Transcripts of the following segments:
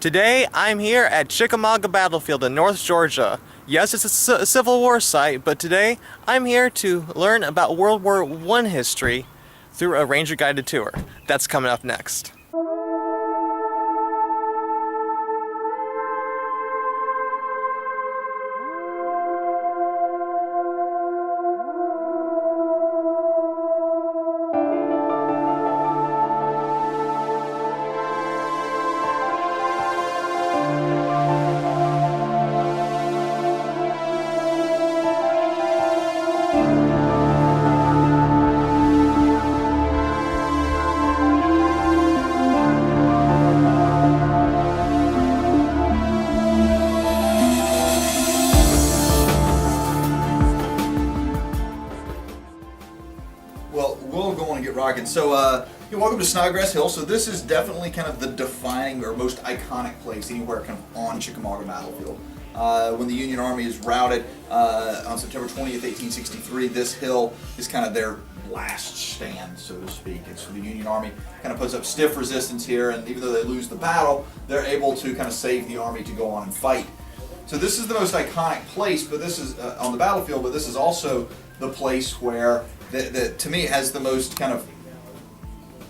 Today, I'm here at Chickamauga Battlefield in North Georgia. Yes, it's a Civil War site, but today I'm here to learn about World War I history through a ranger-guided tour. That's coming up next. We'll go on and get rocking. So, welcome to Snodgrass Hill. So this is definitely kind of the defining or most iconic place anywhere kind of on Chickamauga Battlefield. When the Union Army is routed on September 20th, 1863, this hill is kind of their last stand, so to speak. And so the Union Army kind of puts up stiff resistance here, and even though they lose the battle, they're able to kind of save the army to go on and fight. So this is the most iconic place, but this is on the battlefield, but this is also the place where to me, it has the most kind of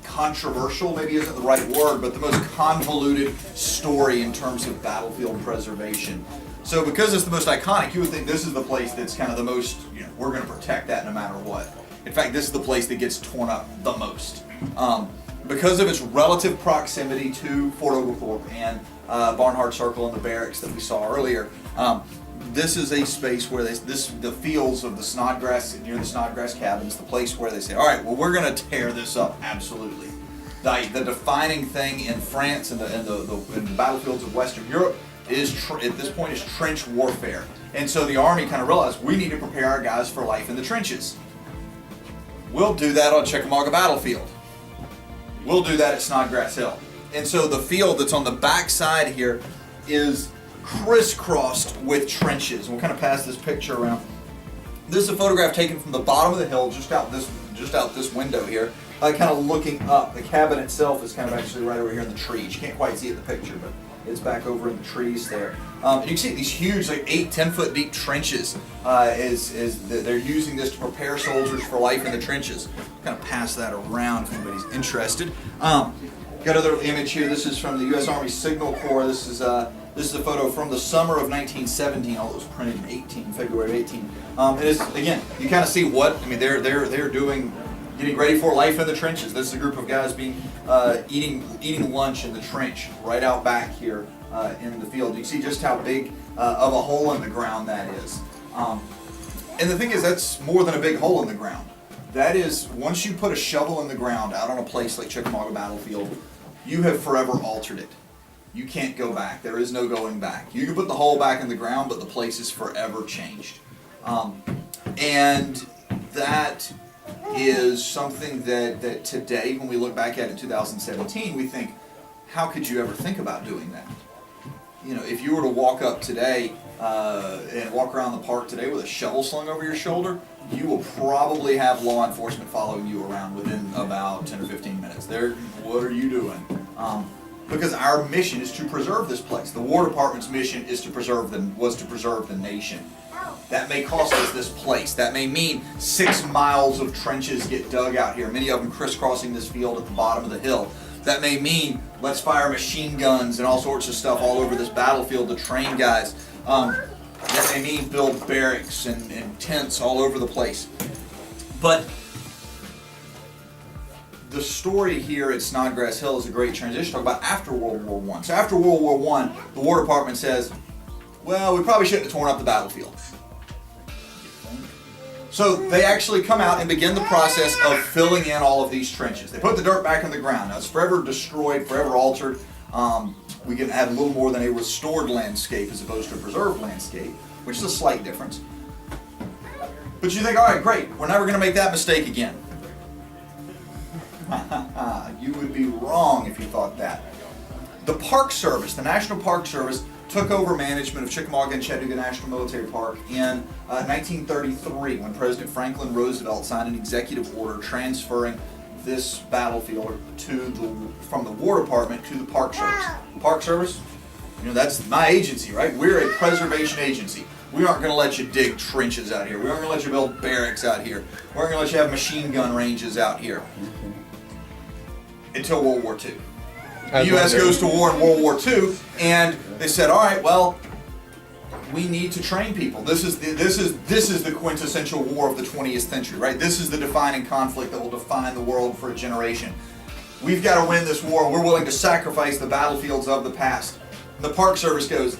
controversial, maybe isn't the right word, but the most convoluted story in terms of battlefield preservation. So because it's the most iconic, you would think this is the place that's kind of the most, we're going to protect that no matter what. In fact, this is the place that gets torn up the most. Because of its relative proximity to Fort Oglethorpe and Barnhart Circle and the barracks that we saw earlier, this is a space where the fields of the Snodgrass, near the Snodgrass cabins, the place where they say, all right, well, we're going to tear this up, absolutely. The defining thing in France and the battlefields of Western Europe is, at this point, is trench warfare. And so the Army kind of realized, we need to prepare our guys for life in the trenches. We'll do that on Chickamauga Battlefield. We'll do that at Snodgrass Hill. And so the field that's on the back side here is crisscrossed with trenches. We'll kind of pass this picture around. This is a photograph taken from the bottom of the hill, just out this window here, kind of looking up. The cabin itself is kind of actually right over here in the trees. You can't quite see it in the picture, but it's back over in the trees there. And you can see these huge, like 10 foot deep trenches. They're using this to prepare soldiers for life in the trenches. Kind of pass that around if anybody's interested. Got another image here. This is from the U.S. Army Signal Corps. This is a photo from the summer of 1917, although it was printed in February of 18. And it's, again, you kind of see they're doing, getting ready for life in the trenches. This is a group of guys eating lunch in the trench right out back here in the field. You see just how big of a hole in the ground that is. And the thing is, that's more than a big hole in the ground. That is, once you put a shovel in the ground out on a place like Chickamauga Battlefield, you have forever altered it. You can't go back. There is no going back. You can put the hole back in the ground, but the place is forever changed. And that is something that today, when we look back at it in 2017, we think, how could you ever think about doing that? If you were to walk up today and walk around the park today with a shovel slung over your shoulder, you will probably have law enforcement following you around within about 10 or 15 minutes. What are you doing? Because our mission is to preserve this place. The War Department's mission was to preserve the nation. That may cost us this place. That may mean 6 miles of trenches get dug out here, many of them crisscrossing this field at the bottom of the hill. That may mean let's fire machine guns and all sorts of stuff all over this battlefield to train guys. That may mean build barracks and tents all over the place. But the story here at Snodgrass Hill is a great transition. Talk about after World War I. So after World War I, the War Department says, well, we probably shouldn't have torn up the battlefield. So they actually come out and begin the process of filling in all of these trenches. They put the dirt back in the ground. Now it's forever destroyed, forever altered. We can have a little more than a restored landscape as opposed to a preserved landscape, which is a slight difference. But you think, all right, great, we're never going to make that mistake again. You would be wrong if you thought that. The Park Service, the National Park Service, took over management of Chickamauga and Chattanooga National Military Park in 1933 when President Franklin Roosevelt signed an executive order transferring this battlefield from the War Department to the Park Service. Park Service, That's my agency, right? We're a preservation agency. We aren't going to let you dig trenches out here. We aren't going to let you build barracks out here. We aren't going to let you have machine gun ranges out here. Until World War II. The U.S. goes to war in World War II, and they said, all right, well, we need to train people. This is the quintessential war of the 20th century, right? This is the defining conflict that will define the world for a generation. We've got to win this war. We're willing to sacrifice the battlefields of the past. And the Park Service goes,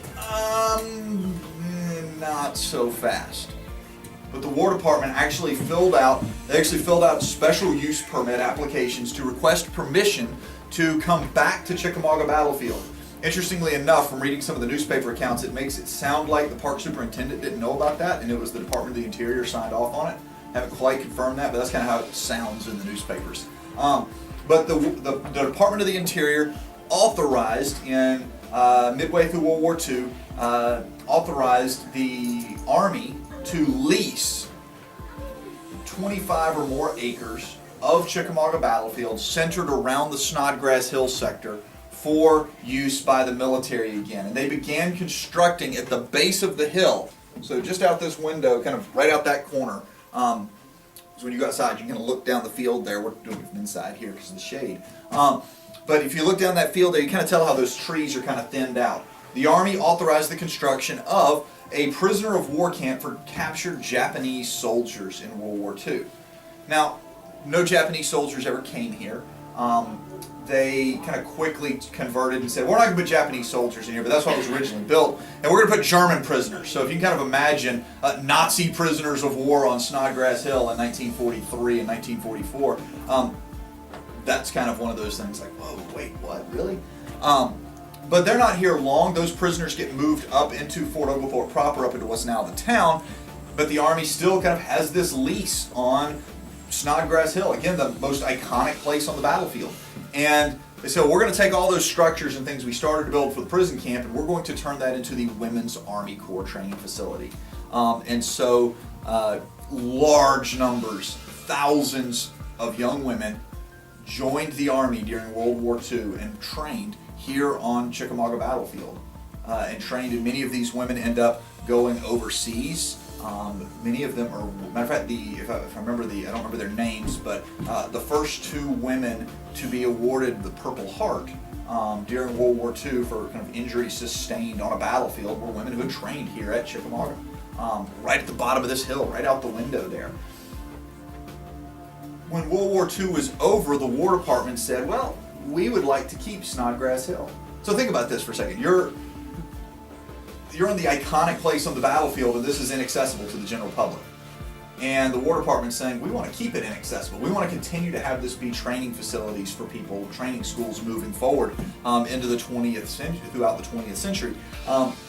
not so fast. But the War Department actually filled out special use permit applications to request permission to come back to Chickamauga Battlefield. Interestingly enough, from reading some of the newspaper accounts, it makes it sound like the park superintendent didn't know about that, and it was the Department of the Interior signed off on it. Haven't quite confirmed that, but that's kind of how it sounds in the newspapers. But the Department of the Interior authorized in midway through World War II, authorized the Army to lease 25 or more acres of Chickamauga Battlefield centered around the Snodgrass Hill sector for use by the military again. And they began constructing at the base of the hill, so just out this window, kind of right out that corner. So when you go outside, you can look down the field there. We're doing it from inside here because of the shade. But if you look down that field there, you kind of tell how those trees are kind of thinned out. The Army authorized the construction of a prisoner of war camp for captured Japanese soldiers in World War II. Now, no Japanese soldiers ever came here. They kind of quickly converted and said, we're not going to put Japanese soldiers in here, but that's what was originally built, and we're going to put German prisoners. So if you can kind of imagine Nazi prisoners of war on Snodgrass Hill in 1943 and 1944, that's kind of one of those things like, whoa, wait, what, really? But they're not here long. Those prisoners get moved up into Fort Oglethorpe proper, up into what's now the town, but the Army still kind of has this lease on Snodgrass Hill, again, the most iconic place on the battlefield. And they said, we're going to take all those structures and things we started to build for the prison camp, and we're going to turn that into the Women's Army Corps training facility. And so large numbers, thousands of young women joined the Army during World War II and trained here on Chickamauga Battlefield. And trained, and many of these women end up going overseas. Many of them are, matter of fact, if I remember I don't remember their names, but the first two women to be awarded the Purple Heart during World War II for kind of injuries sustained on a battlefield were women who had trained here at Chickamauga, right at the bottom of this hill, right out the window there. When World War II was over, the War Department said, well, we would like to keep Snodgrass Hill. So think about this for a second. You're in the iconic place on the battlefield, and this is inaccessible to the general public. And the War Department's saying, we want to keep it inaccessible. We want to continue to have this be training facilities for people, training schools moving forward into the 20th century, throughout the 20th century.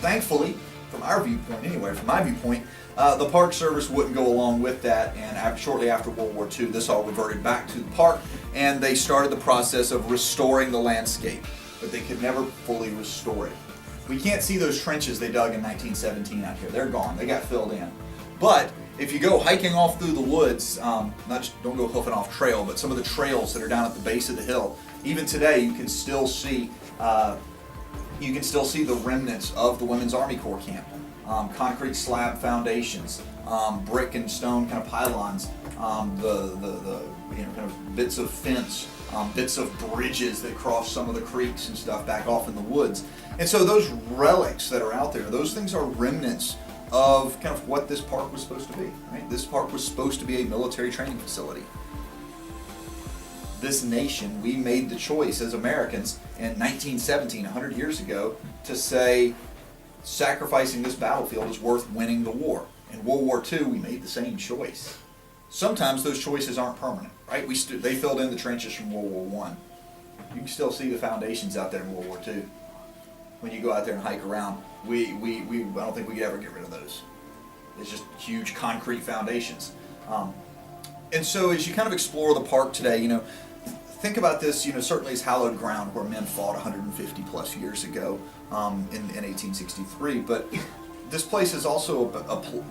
Thankfully, from our viewpoint anyway, from my viewpoint, the Park Service wouldn't go along with that, and shortly after World War II, this all reverted back to the park, and they started the process of restoring the landscape, but they could never fully restore it. We can't see those trenches they dug in 1917 out here. They're gone. They got filled in. But if you go hiking off through the woods, don't go hoofing off trail, but some of the trails that are down at the base of the hill, even today you can still see the remnants of the Women's Army Corps camp. Concrete slab foundations, brick and stone kind of pylons, the kind of bits of fence, bits of bridges that cross some of the creeks and stuff back off in the woods. And so those relics that are out there, those things are remnants of kind of what this park was supposed to be. Right? This park was supposed to be a military training facility. This nation, we made the choice as Americans in 1917, 100 years ago, to say sacrificing this battlefield is worth winning the war. In World War II, we made the same choice. Sometimes those choices aren't permanent, right? They filled in the trenches from World War I. You can still see the foundations out there in World War II. When you go out there and hike around, I don't think we could ever get rid of those. It's just huge concrete foundations. And so as you kind of explore the park today, think about this, certainly as hallowed ground where men fought 150 plus years ago in 1863, but this place is also,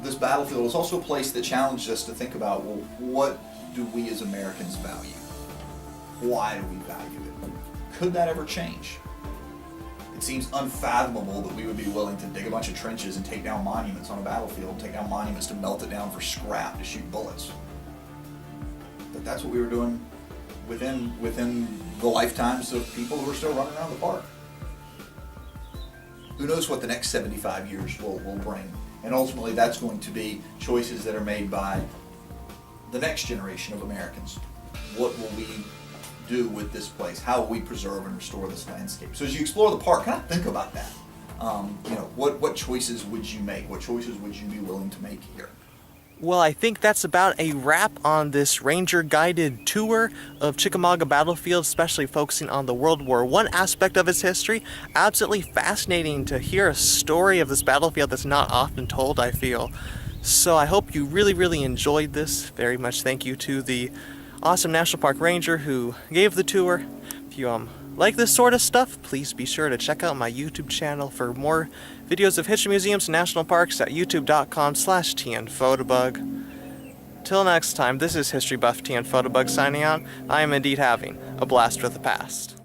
this battlefield is also a place that challenged us to think about, well, what do we as Americans value? Why do we value it? Could that ever change? It seems unfathomable that we would be willing to dig a bunch of trenches and take down monuments on a battlefield, take down monuments to melt it down for scrap to shoot bullets. But that's what we were doing within the lifetimes of people who are still running around the park. Who knows what the next 75 years will bring? And ultimately, that's going to be choices that are made by the next generation of Americans. What will we do with this place? How will we preserve and restore this landscape? So as you explore the park, kind of think about that. What choices would you make? What choices would you be willing to make here? Well, I think that's about a wrap on this ranger-guided tour of Chickamauga Battlefield, especially focusing on the World War I aspect of its history. Absolutely fascinating to hear a story of this battlefield that's not often told, I feel. So I hope you really, really enjoyed this. Very much thank you to the awesome National Park Ranger who gave the tour. If you like this sort of stuff, please be sure to check out my YouTube channel for more videos of history museums and national parks at youtube.com/tnphotobug. Till next time, this is History Buff TN Photobug signing out. I am indeed having a blast with the past.